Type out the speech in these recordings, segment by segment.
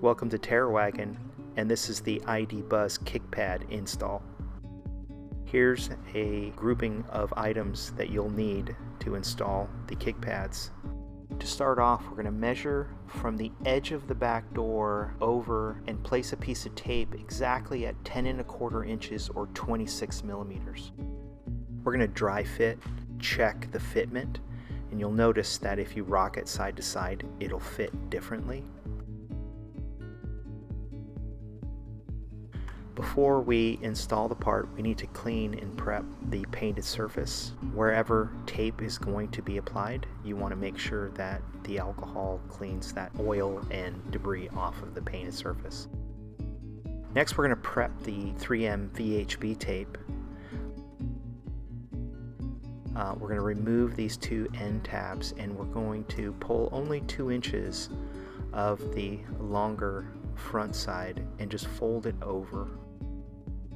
Welcome to TerraWagon, and this is the ID Buzz KickPad install. Here's a grouping of items that you'll need to install the kick pads. To start off, we're going to measure from the edge of the back door over and place a piece of tape exactly at 10 1/4 inches or 26 millimeters. We're going to dry fit, check the fitment, and you'll notice that if you rock it side to side, it'll fit differently. Before we install the part, we need to clean and prep the painted surface. Wherever tape is going to be applied, you want to make sure that the alcohol cleans that oil and debris off of the painted surface. Next, we're going to prep the 3M VHB tape. We're going to remove these two end tabs, and we're going to pull only 2 inches of the longer front side and just fold it over,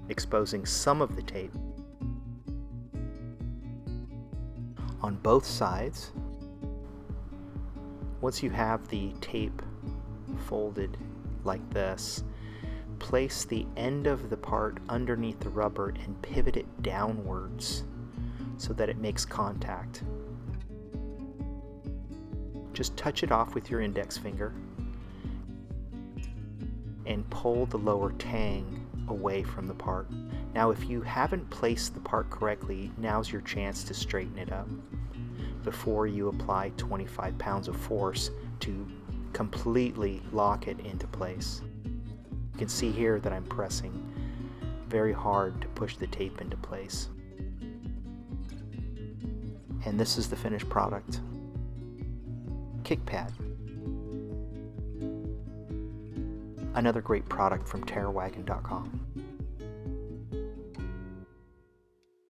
exposing some of the tape. On both sides, once you have the tape folded like this, place the end of the part underneath the rubber and pivot it downwards so that it makes contact. Just touch it off with your index finger and pull the lower tang away from the part. Now, if you haven't placed the part correctly, now's your chance to straighten it up before you apply 25 pounds of force to completely lock it into place. You can see here that I'm pressing very hard to push the tape into place. And this is the finished product. KickPad. Another great product from TerraWagon.com.